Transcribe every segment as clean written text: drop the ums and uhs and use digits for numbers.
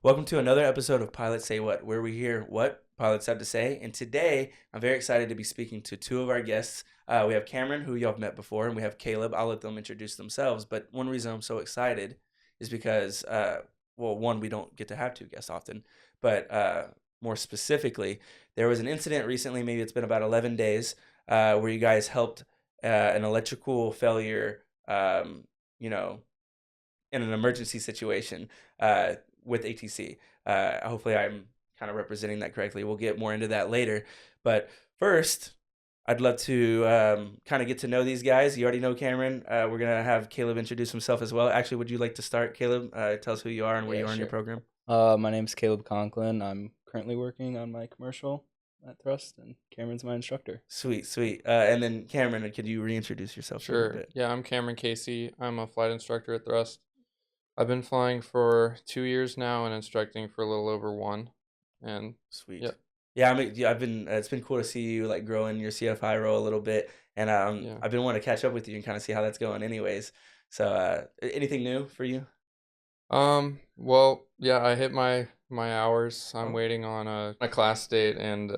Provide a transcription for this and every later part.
Welcome to another episode of Pilots Say What, where we hear what pilots have to say. And today, I'm very excited to be speaking to two of our guests. We have Cameron, who y'all have met before, and we have Caleb. I'll let them introduce themselves. But one reason I'm so excited is because, one, we don't get to have two guests often. But more specifically, there was an incident recently, maybe it's been about 11 days, where you guys helped an electrical failure, you know, in an emergency situation with ATC. Hopefully, I'm kind of representing that correctly. We'll get more into that later. But first, I'd love to kind of get to know these guys. You already know Cameron. We're going to have Caleb introduce himself as well. Actually, would you like to start, Caleb? Tell us who you are and where you are in your program. My name's Caleb Conklin. I'm currently working on my commercial at Thrust, and Cameron's my instructor. Sweet, sweet. And then Cameron, could you reintroduce yourself a little Sure. bit? Yeah, I'm Cameron Casey. I'm a flight instructor at Thrust. I've been flying for 2 years now and instructing for a little over one. And Sweet. yeah, Yeah, I mean, yeah, I've been. It's been cool to see you like grow in your CFI role a little bit, and yeah. I've been wanting to catch up with you and kind of see how that's going. Anyways, so anything new for you? Well, yeah, I hit my hours. I'm Oh. waiting on a class date and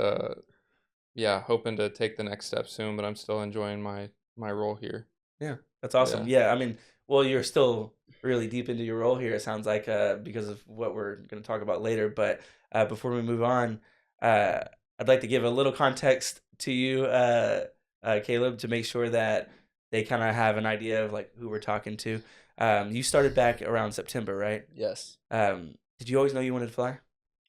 yeah, hoping to take the next step soon, but I'm still enjoying my role here. Yeah, that's awesome. Yeah. Yeah, I mean, well, you're still really deep into your role here. It sounds like because of what we're going to talk about later. But before we move on, uh, I'd like to give a little context to you, Caleb, to make sure that they kind of have an idea of like who we're talking to. You started back around September, right? Yes. Did you always know you wanted to fly?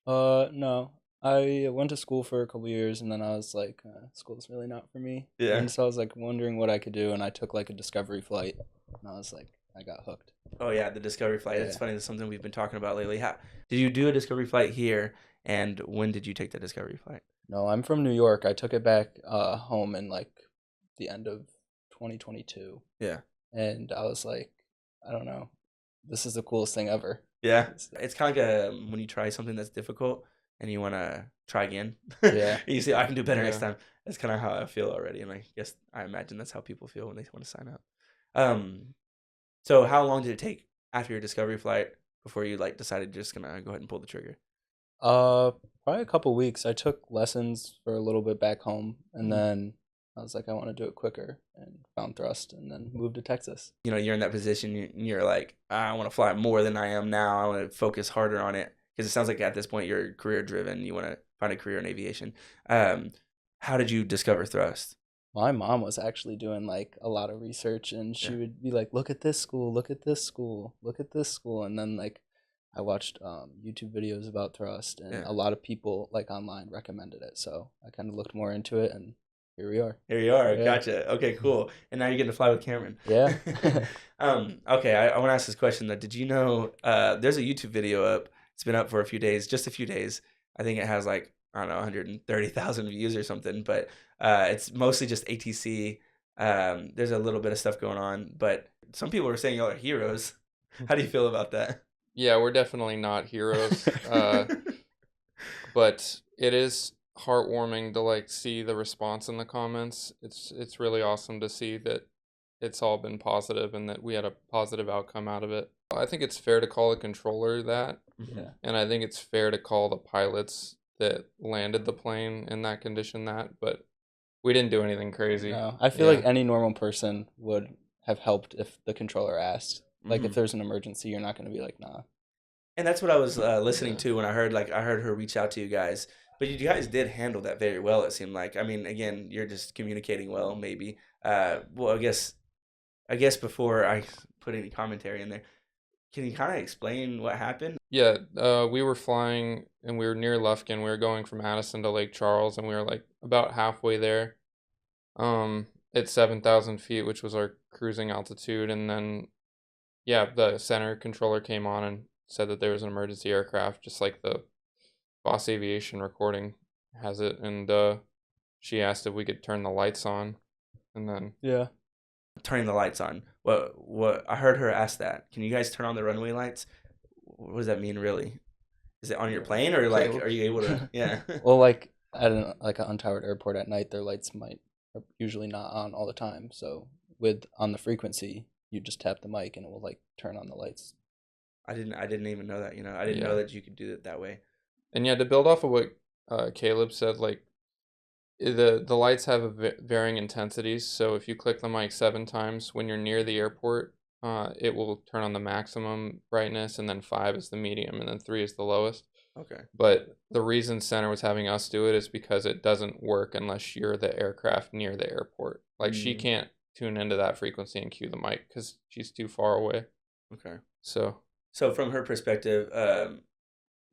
No. I went to school for a couple years, and then I was like, school's really not for me. Yeah. And so I was like wondering what I could do, and I took like a discovery flight, and I was like, I got hooked. Oh yeah, the discovery flight. It's Yeah. funny. That's something we've been talking about lately. How did you do a discovery flight here, and when did you take the discovery flight? No, I'm from New York. I took it back home in like the end of 2022, Yeah. and I was like, I don't know, this is the coolest thing ever. Yeah. It's kind of like when you try something that's difficult and you want to try again. Yeah. You say, I can do better next Yeah. time. That's kind of how I feel already. And I imagine that's how people feel when they want to sign up. Um, so how long did it take after your discovery flight before you like decided you're just going to go ahead and pull the trigger? Probably a couple weeks. I took lessons for a little bit back home, and then I was like, I want to do it quicker, and found Thrust, and then moved to Texas. You know, you're in that position. You're like, I want to fly more than I am now. I want to focus harder on it because it sounds like at this point you're career driven. You want to find a career in aviation. How did you discover Thrust? My mom was actually doing like a lot of research, and she Yeah. would be like, look at this school, look at this school, look at this school, and then like I watched YouTube videos about Thrust, and Yeah. a lot of people like online recommended it, so I kind of looked more into it, and here we are. Here you are. Yeah. Gotcha. Okay, cool. And now you're getting to fly with Cameron. Yeah. Okay, I want to ask this question though. Did you know there's a YouTube video up? It's been up for a few days, just a few days. I think it has like, I don't know, 130,000 views or something, but it's mostly just ATC. There's a little bit of stuff going on, but some people are saying y'all are heroes. How do you feel about that? Yeah, we're definitely not heroes. But it is heartwarming to like see the response in the comments. It's really awesome to see that it's all been positive and that we had a positive outcome out of it. I think it's fair to call the controller that, Yeah. and I think it's fair to call the pilots that landed the plane in that condition that, but we didn't do anything crazy. No, I feel like any normal person would have helped if the controller asked. Like if Mhm. there's an emergency, you're not going to be like, nah. And that's what I was listening Yeah. to when I heard her reach out to you guys. But you guys did handle that very well. It seemed like. I mean, again, you're just communicating well. Maybe. Well, I guess before I put any commentary in there, can you kind of explain what happened? Yeah, we were flying and we were near Lufkin. We were going from Addison to Lake Charles, and we were like about halfway there. At 7,000 feet, which was our cruising altitude, and then yeah, the center controller came on and said that there was an emergency aircraft, just like the Boss Aviation recording has it, and she asked if we could turn the lights on, and then Yeah. Turning the lights on. What I heard her ask that. Can you guys turn on the runway lights? What does that mean, really? Is it on your plane or like Okay. are you able to? Yeah. Well, like at an untowered airport at night, their lights are usually not on all the time. So with on the frequency, you just tap the mic and it will like turn on the lights. I didn't even know that. I didn't know Yeah. that you could do it that way. And yeah, to build off of what Caleb said, like the lights have varying intensities. So if you click the mic 7 times when you're near the airport, it will turn on the maximum brightness, and then 5 is the medium, and then 3 is the lowest. Okay. But the reason Center was having us do it is because it doesn't work unless you're the aircraft near the airport. Like she Mm, can't tune into that frequency and cue the mic because she's too far away. okay. So So from her perspective,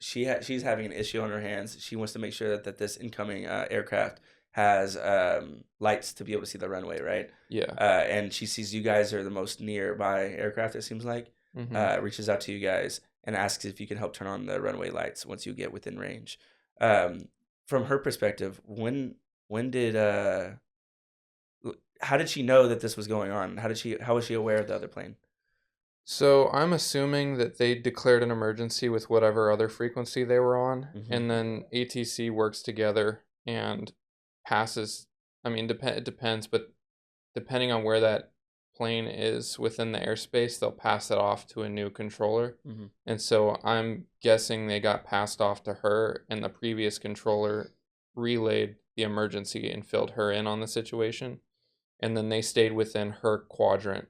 she's having an issue on her hands. She wants to make sure that this incoming aircraft has lights to be able to see the runway, right? yeah. And she sees you guys are the most nearby aircraft. It seems like Mm-hmm. reaches out to you guys and asks if you can help turn on the runway lights once you get within range. Um, from her perspective, when did how did she know that this was going on? How was she aware of the other plane? So I'm assuming that they declared an emergency with whatever other frequency they were on, Hmm. and then ATC works together and passes. I mean, it depends, but depending on where that plane is within the airspace, they'll pass it off to a new controller. Hmm. And so I'm guessing they got passed off to her, and the previous controller relayed the emergency and filled her in on the situation. And then they stayed within her quadrant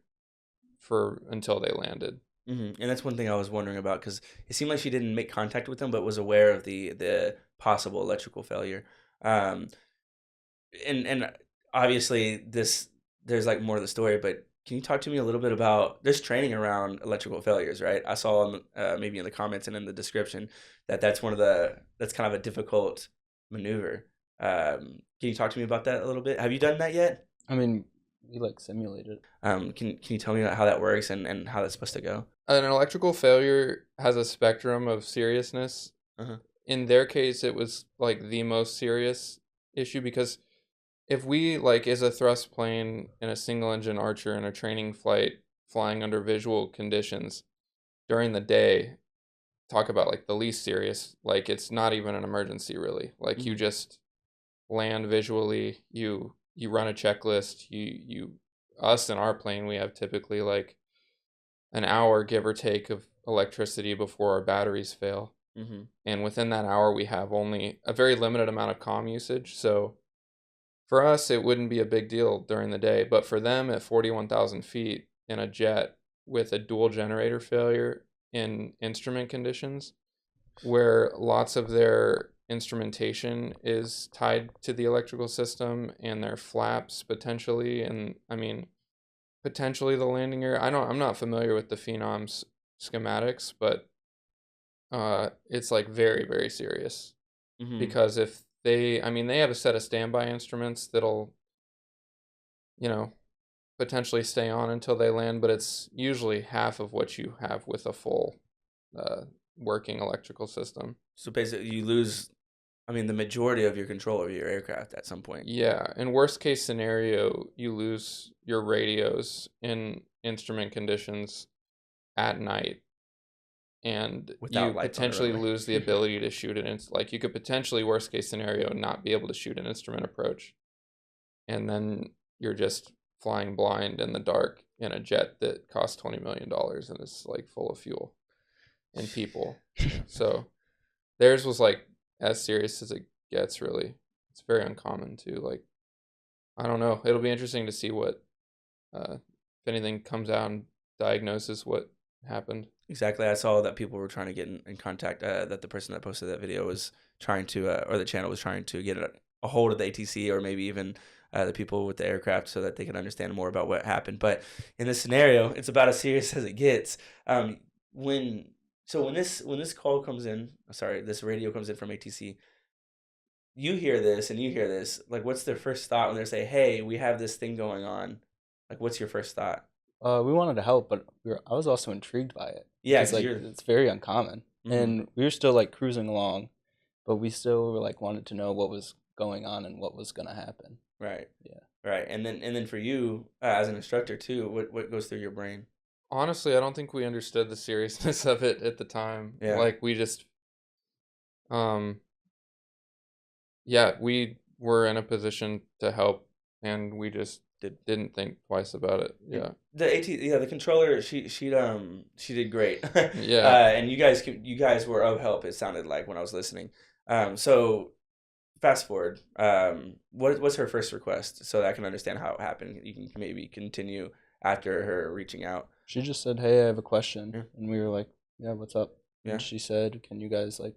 for until they landed. And that's one thing I was wondering about because it seemed like she didn't make contact with them, but was aware of the possible electrical failure. Um, and obviously there's like more of the story, but can you talk to me a little bit about there's training around electrical failures, right? I saw maybe in the comments and in the description that's that's kind of a difficult maneuver. Can you talk to me about that a little bit? Have you done that yet? I mean, we like simulated. Can you tell me how that works and how that's supposed to go? An electrical failure has a spectrum of seriousness. Uh-huh. In their case, it was like the most serious issue because if we like is a thrust plane in a single engine Archer in a training flight flying under visual conditions during the day, talk about like the least serious, like it's not even an emergency really. Like you Hmm. just land visually, you run a checklist, you us in our plane we have typically like an hour give or take of electricity before our batteries fail. Hmm. And within that hour we have only a very limited amount of comm usage. So for us, it wouldn't be a big deal during the day, but for them at 41,000 feet in a jet with a dual generator failure in instrument conditions, where lots of their instrumentation is tied to the electrical system and their flaps potentially, and I mean, potentially the landing gear. I'm not familiar with the Phenoms schematics, but it's like very, very serious Hmm. because if I mean, they have a set of standby instruments that'll, you know, potentially stay on until they land, but it's usually half of what you have with a full uh, working electrical system. So basically, you lose. I mean, the majority of your control over your aircraft at some point Yeah, in worst case scenario, you lose your radios in instrument conditions at night, and without you lights on the potentially runway. lose the ability to shoot an like you could potentially worst case scenario not be able to shoot an instrument approach, and then you're just flying blind in the dark in a jet that costs $20 million and is like full of fuel and people. So theirs was like as serious as it gets. Really, it's very uncommon too. Like I don't know. It'll be interesting to see what if anything comes out and diagnoses what happened. Exactly. I saw that people were trying to get in contact. That the person that posted that video was trying to, or the channel was trying to get a hold of the ATC or maybe even the people with the aircraft so that they can understand more about what happened. But in this scenario, it's about as serious as it gets. Um, when when this call comes in, sorry, this radio comes in from ATC, you hear this and you hear this. Like, what's their first thought when they say, "Hey, we have this thing going on"? Like, what's your first thought? We wanted to help, but I was also intrigued by it Yeah, because because like you're. it's very uncommon, Mhm. and we were still like cruising along, but we still were like wanted to know what was going on and what was gonna happen. Right. Yeah. Right. And then for you as an instructor too, what goes through your brain? Honestly, I don't think we understood the seriousness of it at the time. Yeah. Like we just um yeah, we were in a position to help and we just didn't think twice about it. Yeah. The controller, she did great. Yeah. And you guys were of help. It sounded like when I was listening. So fast forward. What's her first request so that I can understand how it happened? You can maybe continue after her reaching out. She just said, "Hey, I have a question," Yeah. and we were like, "Yeah, what's up?" Yeah. And she said, "Can you guys like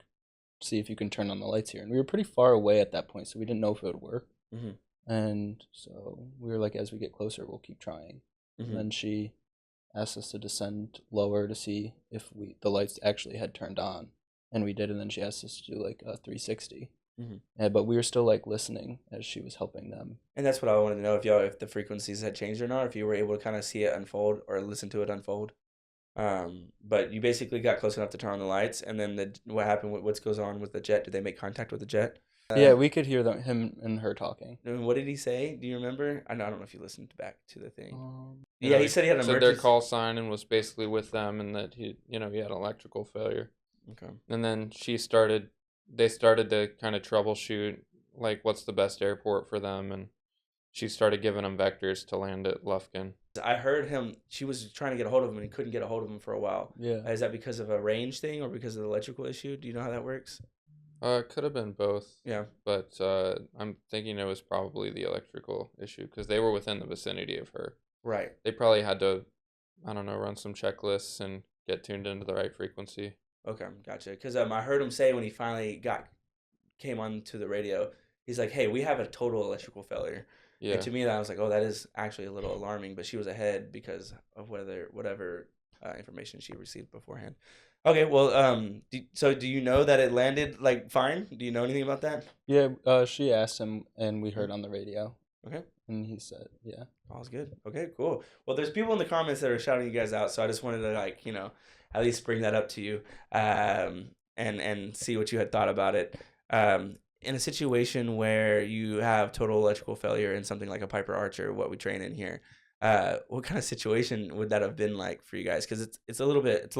see if you can turn on the lights here?" And we were pretty far away at that point, so we didn't know if it would work. Mhm. And so we were like, as we get closer, we'll keep trying. And Mhm. then she asked us to descend lower to see if the lights actually had turned on, and we did. And then she asked us to do like a 360. Mhm. But we were still like listening as she was helping them. And that's what I wanted to know if the frequencies had changed or not, if you were able to kind of see it unfold or listen to it unfold. But you basically got close enough to turn on the lights, and then what happened? What goes on with the jet? Did they make contact with the jet? Yeah, we could hear him and her talking. And what did he say? Do you remember? I don't know if you listened back to the thing. You Yeah, know, he said he had an said their emergency. call sign and was basically with them, and that he had an electrical failure. Okay. And then they started to kind of troubleshoot, like what's the best airport for them, and she started giving them vectors to land at Lufkin. I heard him. She was trying to get a hold of him, and he couldn't get a hold of him for a while. Yeah. Is that because of a range thing or because of the electrical issue? Do you know how that works? Could have been both, Yeah. but I'm thinking it was probably the electrical issue because they were within the vicinity of her. Right. They probably had to, I don't know, run some checklists and get tuned into the right frequency. Okay, gotcha. Because I heard him say when he finally came on to the radio, he's like, "Hey, we have a total electrical failure." And Yeah. to me, that was like, "Oh, that is actually a little alarming." But she was ahead because of whatever information she received beforehand. Okay, well, so do you know that it landed like fine? Do you know anything about that? Yeah, she asked him, and we Mhm. heard on the radio, Okay. and he said, "Yeah." All's good. Okay, cool. Well, there's people in the comments that are shouting you guys out, so I just wanted to at least bring that up to you, and see what you had thought about it. In a situation where you have total electrical failure in something like a Piper Archer, what we train in here, what kind of situation would that have been like for you guys? Because it's a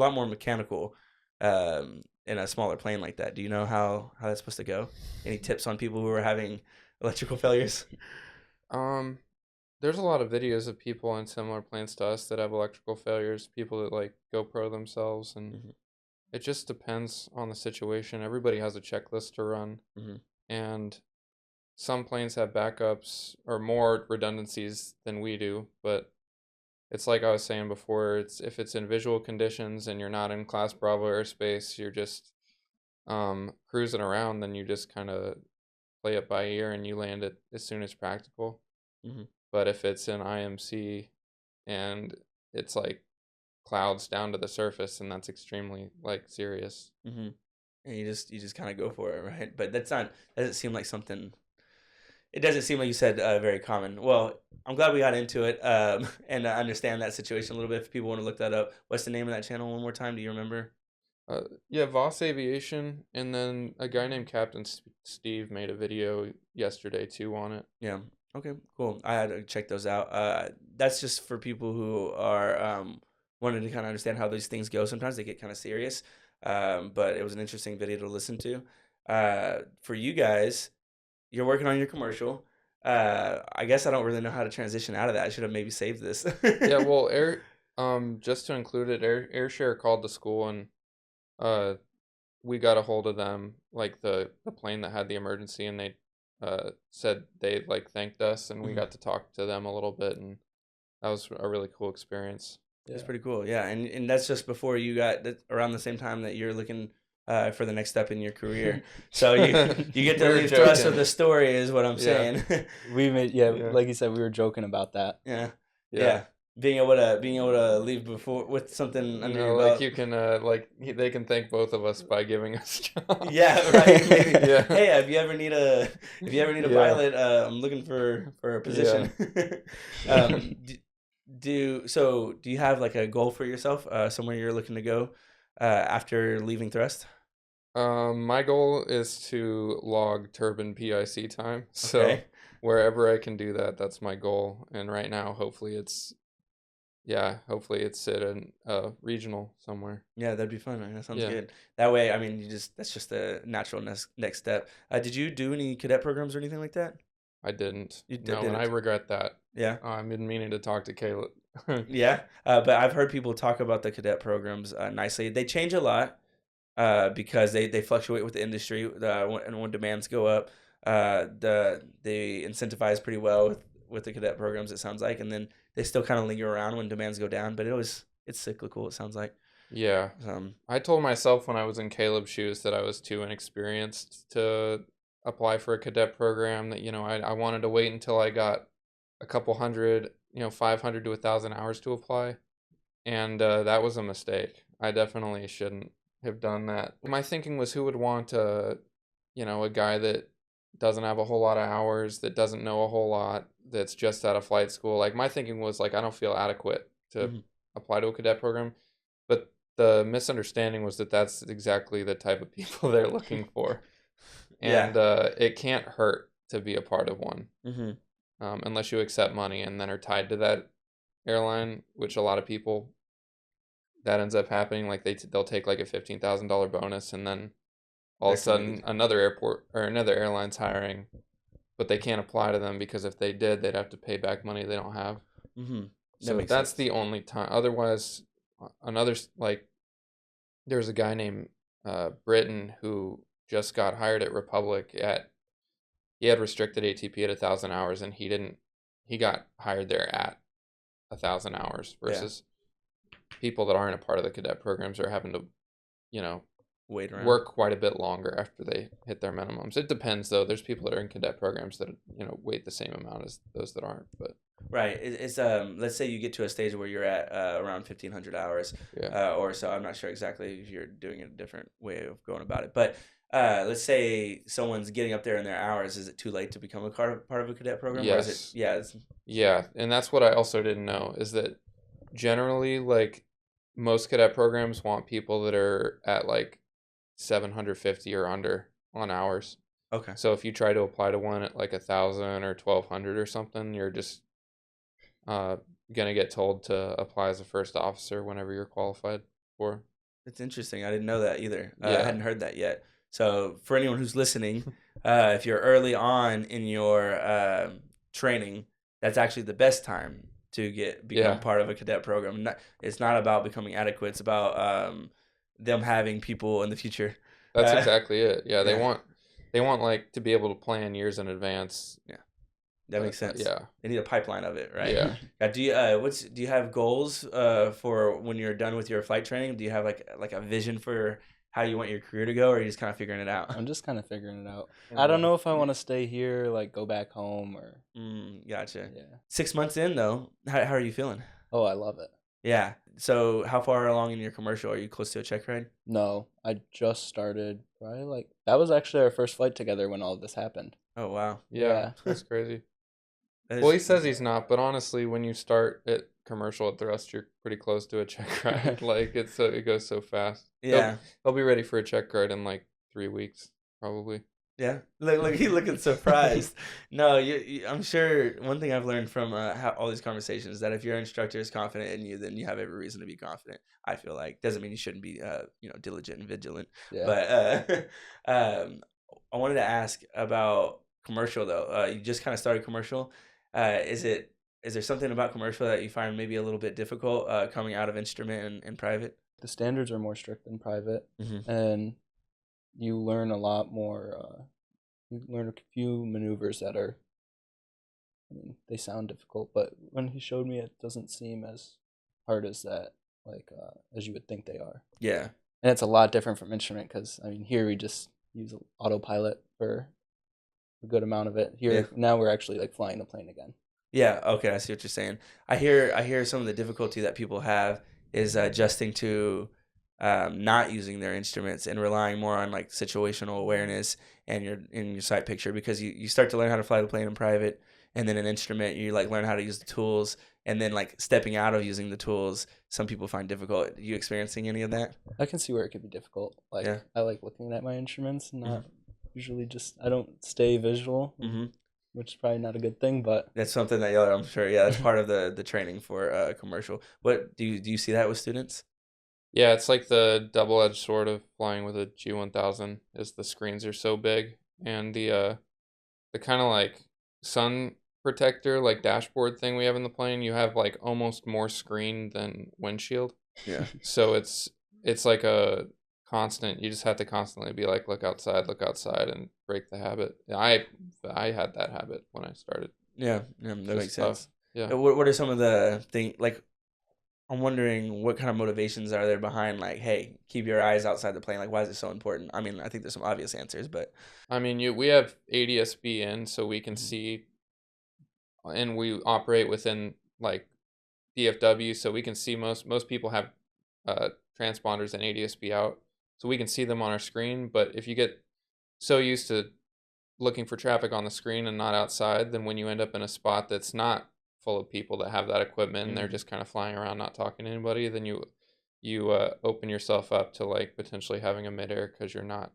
lot more mechanical, in a smaller plane like that. Do you know how that's supposed to go? Any tips on people who are having electrical failures? Um, there's a lot of videos of people in similar planes to us that have electrical failures. People that like GoPro themselves, and Hmm. it just depends on the situation. Everybody has a checklist to run, Hmm. and some planes have backups or more redundancies than we do, but it's like I was saying before, it's if it's in visual conditions and you're not in class Bravo airspace, you're just cruising around, then you just kind of play it by ear and you land it as soon as practical. Hmm. But if it's in IMC and it's like clouds down to the surface, and that's extremely like serious. Hmm. And you just kind of go for it, right? But doesn't seem like something. It doesn't seem like you said very common. Well, I'm glad we got into it, and understand that situation a little bit. If people want to look that up, what's the name of that channel one more time? Do you remember? Yeah, Voss Aviation, and then a guy named Captain Steve made a video yesterday too on it. Yeah. Okay. Cool. I had to check those out. That's just for people who are wanting to kind of understand how these things go. Sometimes they get kind of serious, but it was an interesting video to listen to. For you guys, you're working on your commercial. I guess I don't really know how to transition out of that. I should have maybe saved this. Yeah, well, just to include it, AirShare called the school, and uh, we got a hold of them, like the plane that had the emergency, and they said they like thanked us, and we Mhm. got to talk to them a little bit, and that was a really cool experience. That's Yeah. pretty cool. Yeah, and that's just before you got around the same time that you're looking for the next step in your career. So you get We to were leave thrust of joking. the story, is what I'm Yeah, saying. We made, yeah, yeah, like you said, we were joking about that. Yeah, yeah. yeah. Being able to leave before with something under your No, like belt. you can, they can thank both of us by giving us jobs. Yeah, right. Maybe. Yeah, Hey, if you ever need a yeah, pilot, I'm looking for a yeah. position. um, do, do you have like a goal for yourself? Somewhere you're looking to go after leaving thrust? My goal is to log turbine PIC time. So Okay. wherever I can do that, that's my goal. And right now, hopefully it's at a regional somewhere. Yeah, that'd be fun. Man. That sounds Yeah. good. That way, I mean, that's just the natural next step. Did you do any cadet programs or anything like that? I didn't. You No, and I didn't? regret that. Yeah. I've been meaning to talk to Caleb. Yeah. But I've heard people talk about the cadet programs nicely. They change a lot because they fluctuate with the industry. When demands go up, they incentivize pretty well with the cadet programs. It sounds like, and then they still kind of linger around when demands go down. But it's cyclical. It sounds like. Yeah. Um, I told myself when I was in Caleb's shoes that I was too inexperienced to apply for a cadet program, that, I wanted to wait until I got a couple hundred, 500 to 1,000 hours to apply. And that was a mistake. I definitely shouldn't have done that. My thinking was, who would want a guy that doesn't have a whole lot of hours, that doesn't know a whole lot, that's just out of flight school. Like, my thinking was, like, I don't feel adequate to mhm. apply to a cadet program. But the misunderstanding was that that's exactly the type of people they're looking for. Yeah. And it can't hurt to be a part of one, Hmm. unless you accept money and then are tied to that airline, which a lot of people, that ends up happening. Like, they'll take like a $15,000 bonus, and then all of They're a sudden committed. another airport or another airline's hiring, but they can't apply to them, because if they did, they'd have to pay back money they don't have. Hmm. That So makes that's sense. the only time. Otherwise, another, like, there's a guy named Britton who just got hired at Republic. He had restricted ATP at 1,000 hours, and he got hired there at 1,000 hours, Yeah. versus people that aren't a part of the cadet programs are having to, you know, Wait around. work quite a bit longer after they hit their minimums. It depends, though. There's people that are in cadet programs that, wait the same amount as those that aren't. But Right. It's let's say you get to a stage where you're at around 1,500 hours yeah, or so. I'm not sure exactly if you're doing it a different way of going about it, but let's say someone's getting up there in their hours. Is it too late to become a part of a cadet program, or is it? yes, Yeah. It's, yeah, and that's what I also didn't know, is that generally, like, most cadet programs want people that are at like 750 or under on hours. okay. So if you try to apply to one at like 1,000 or 1,200 or something, you're just uh gonna get told to apply as a first officer whenever you're qualified for. It's interesting. I didn't know that either. I Yeah. hadn't heard that yet. So for anyone who's listening, if you're early on in your training, that's actually the best time to become Yeah. part of a cadet program. It's not about becoming adequate. It's about them having people in the future. That's Uh, exactly it. Yeah, they yeah, want like to be able to plan years in advance. yeah, that makes sense. Yeah. They need a pipeline of it, right? Yeah. Do you have goals for when you're done with your flight training? Do you have like a vision for how you want your career to go, or are you just kind of figuring it out? I'm just kind of figuring it out. I don't Yeah. know if I want to stay here, like go back home, or Gotcha. yeah. 6 months in though, how are you feeling? Oh, I love it. Yeah. So how far along in your commercial? Are you close to a check ride? No, I just started. Probably like that was actually our first flight together when all of this happened. Oh wow. Yeah, Yeah. that's crazy. That Well, he is, says he's not, but honestly, when you start at commercial at Thrust, you're pretty close to a check ride. Like, it goes so fast. yeah. He'll be ready for a check ride in like 3 weeks, probably. Yeah, look, he looking surprised. No, I'm sure one thing I've learned from all these conversations is that if your instructor is confident in you, then you have every reason to be confident. I feel like doesn't mean you shouldn't be, diligent and vigilant. Yeah. But I wanted to ask about commercial though. You just kind of started commercial. Is there something about commercial that you find maybe a little bit difficult coming out of instrument and private? The standards are more strict than private, Mm-hmm. and you learn a lot more. You learn a few maneuvers that are. I mean, they sound difficult, but when he showed me, it doesn't seem as hard as that, like as you would think they are. Yeah. And it's a lot different from instrument because I mean, here we just use autopilot for a good amount of it. Yeah. Here now we're actually like flying the plane again. Yeah, okay, I see what you're saying. I hear some of the difficulty that people have is adjusting to not using their instruments and relying more on like situational awareness and your sight picture because you start to learn how to fly the plane in private and then an instrument you like learn how to use the tools and then like stepping out of using the tools some people find difficult. Are you experiencing any of that? I can see where it could be difficult. Like Yeah. I like looking at my instruments, not Mhm. usually just I don't stay visual, Hmm. which is probably not a good thing, but That's something that y'all, I'm sure. Yeah, that's part of the training for commercial. What do you see that with students? Yeah, it's like the double-edged sword of flying with a G1000, is the screens are so big, and the kind of like sun protector like dashboard thing we have in the plane, you have like almost more screen than windshield. Yeah. So it's like a constant. You just have to constantly be like, look outside, and break the habit. I had that habit when I started. Yeah, yeah, It's that makes just tough. sense. Yeah. What are some of the things like? I'm wondering what kind of motivations are there behind like, hey, keep your eyes outside the plane. Like, why is it so important? I mean, I think there's some obvious answers, but I mean, we have ADSB in, so we can mhm, see, and we operate within like DFW, so we can see most people have uh, transponders and ADSB out, so we can see them on our screen. But if you get so used to looking for traffic on the screen and not outside, then when you end up in a spot that's not full of people that have that equipment and they're mhm, just kind of flying around not talking to anybody, then you open yourself up to like potentially having a midair because you're not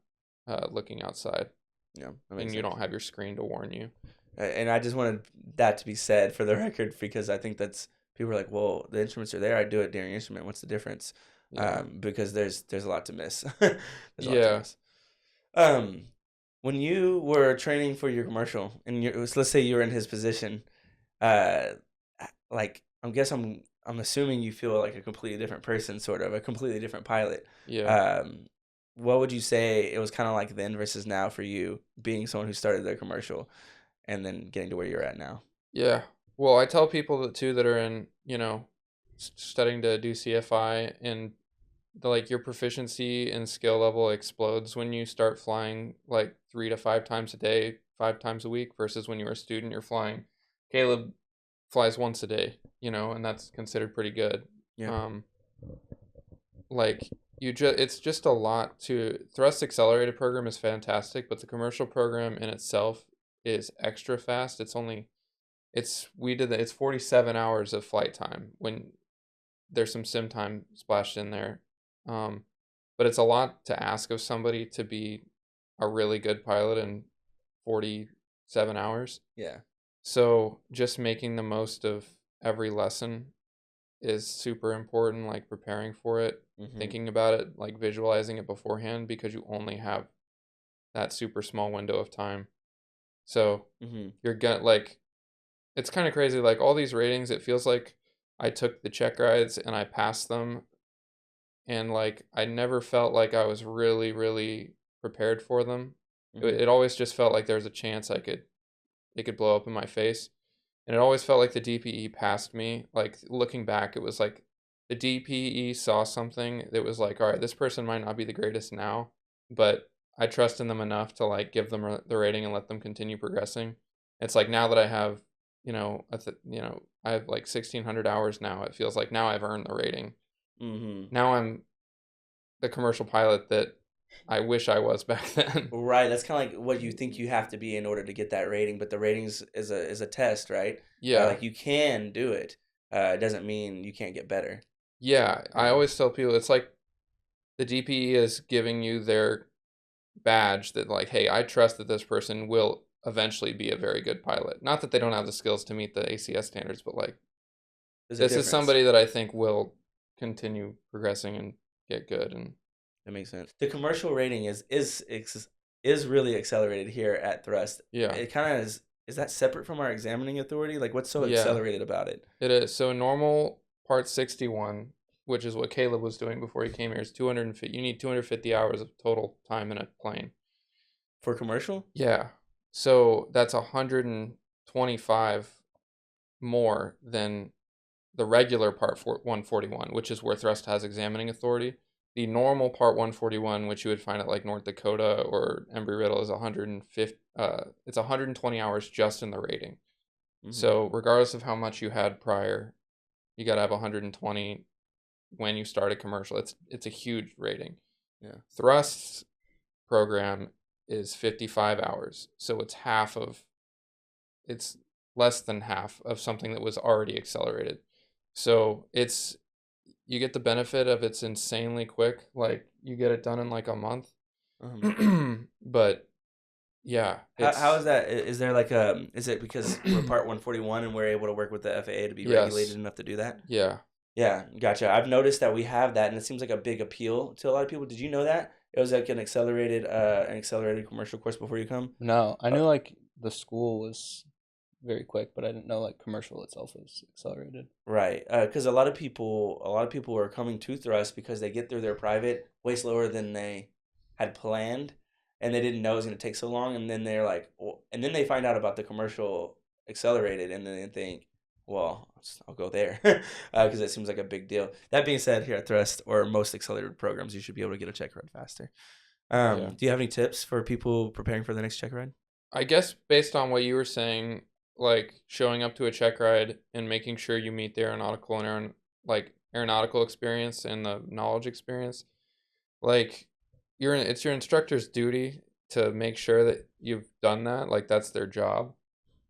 looking outside yeah, that makes and you sense. don't have your screen to warn you. And I just wanted that to be said for the record because I think that's people are like, well, the instruments are there. I do it during instrument. What's the difference? Yeah. Because there's a lot to miss. There's a lot to Yeah. miss. Um, when you were training for your commercial, and let's say you were in his position, uh, like I'm assuming you feel like a completely different person, sort of a completely different pilot. Yeah. Um, what would you say it was kind of like then versus now for you, being someone who started their commercial and then getting to where you're at now? Yeah. Well, I tell people that too that are in, studying to do CFI, and like your proficiency and skill level explodes when you start flying like 3 to 5 times a day, 5 times a week, versus when you were a student, you're flying. Caleb flies once a day, and that's considered pretty good. Yeah. Um, like it's just a lot to thrust accelerated program is fantastic, but the commercial program in itself is extra fast. It's 47 hours of flight time when there's some sim time splashed in there. Um, but it's a lot to ask of somebody to be a really good pilot in 47 hours. Yeah. So just making the most of every lesson is super important, like preparing for it, Mhm. thinking about it, like visualizing it beforehand because you only have that super small window of time. So Mhm. you're gonna like it's kind of crazy. Like all these ratings, it feels like I took the check rides and I passed them, and like I never felt like I was really, really prepared for them. It, Mhm. it always just felt like there was a chance it could blow up in my face, and it always felt like the DPE passed me. Like looking back, it was like the DPE saw something that was like, all right, this person might not be the greatest now, but I trust in them enough to like give them the rating and let them continue progressing. It's like now that I have, I have like 1,600 hours now. It feels like now I've earned the rating. Mhm. Now I'm the commercial pilot that I wish I was back then. Right. That's kind of like what you think you have to be in order to get that rating, but the ratings is a test, right? Yeah. Like you can do it. It doesn't mean you can't get better. Yeah. I Yeah. always tell people it's like the DPE is giving you their badge that like, hey, I trust that this person will eventually be a very good pilot. Not that they don't have the skills to meet the ACS standards, but like There's a this is difference. somebody that I think will continue progressing and get good. And That makes sense. The commercial rating is really accelerated here at Thrust. yeah. It kind of is that separate from our examining authority? Like what's so Yeah. accelerated about it? It is. So normal part 61, which is what Caleb was doing before he came here, is 250. You need 250 hours of total time in a plane. For commercial? Yeah. So that's 125 more than the regular Part 141, which is where Thrust has examining authority. The normal Part 141, which you would find at like North Dakota or Embry Riddle, is 150. It's 120 hours just in the rating. Mhm. So regardless of how much you had prior, you got to have 120 when you start a commercial. It's a huge rating. Yeah. Thrust's program is 55 hours, so it's less than half of something that was already accelerated. So you get the benefit of it's insanely quick. Like you get it done in like a month. Um, But yeah, how is it's that? Is there like is it because we're part 141 and we're able to work with the FAA to be regulated yes, enough to do that? yeah, Yeah, gotcha. I've noticed that we have that, and it seems like a big appeal to a lot of people. Did you know that it was like an accelerated commercial course before you come? No, I Uh, knew like the school was very quick, but I didn't know like commercial itself is accelerated. Right, because a lot of people are coming to Thrust because they get through their private way slower than they had planned, and they didn't know it was going to take so long. And then they're like, and then they find out about the commercial accelerated, and then they think, well, I'll go there because it seems like a big deal. That being said, here at Thrust or most accelerated programs, you should be able to get a check ride faster. Yeah. Do you have any tips for people preparing for the next check ride? I guess based on what you were saying, like showing up to a check ride and making sure you meet the aeronautical and like aeronautical experience and the knowledge experience, like it's your instructor's duty to make sure that you've done that. Like that's their job.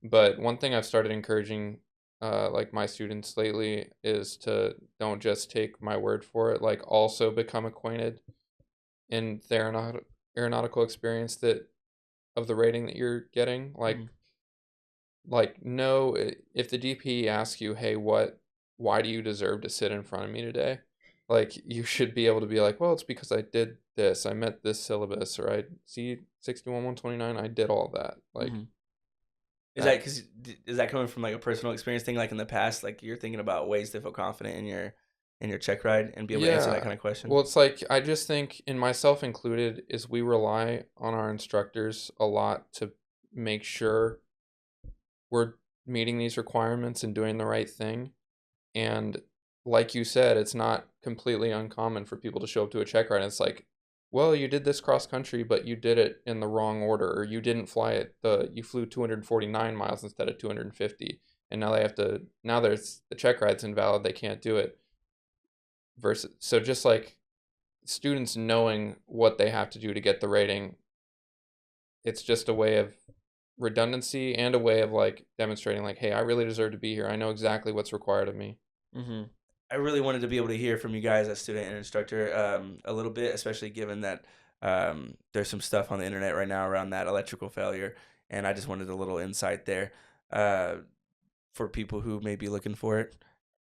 But one thing I've started encouraging like my students lately is to don't just take my word for it, like also become acquainted in the aeronautical experience that of the rating that you're getting. Mm. Like know if the DP asks you, "Hey, why do you deserve to sit in front of me today?" Like you should be able to be like, "Well, it's because I did this. I met this syllabus, or I see 61-129. I did all that." Like Mm-hmm. Is that that. because is that coming from like a personal experience thing, like in the past, like you're thinking about ways to feel confident in your check ride and be able to answer that Yeah. kind of question? Well, it's like I just think, and myself included, is we rely on our instructors a lot to make sure we're meeting these requirements and doing the right thing. And like you said, it's not completely uncommon for people to show up to a check ride and it's like, well, you did this cross country, but you did it in the wrong order, or you didn't fly it you flew 249 miles instead of 250. And now there's the check ride's invalid, they can't do it. Versus so just like students knowing what they have to do to get the rating, it's just a way of redundancy and a way of like demonstrating like, hey, I really deserve to be here. I know exactly what's required of me. Mm-hmm. I really wanted to be able to hear from you guys as student and instructor a little bit, especially given that there's some stuff on the internet right now around that electrical failure, and I just wanted a little insight there uh, for people who may be looking for it.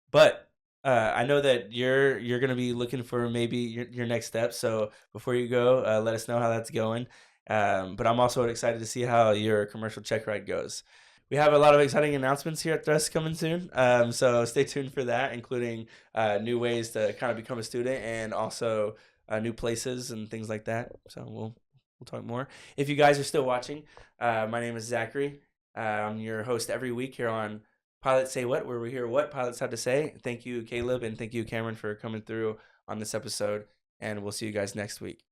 But I know that you're gonna be looking for maybe your next step. So before you go, let us know how that's going. But I'm also excited to see how your commercial check ride goes. We have a lot of exciting announcements here at Thrust coming soon. So stay tuned for that, including new ways to kind of become a student and also new places and things like that. So we'll talk more. If you guys are still watching, my name is Zachary. I'm your host every week here on Pilots Say What, where we hear what pilots have to say. Thank you, Caleb, and thank you, Cameron, for coming through on this episode. And we'll see you guys next week.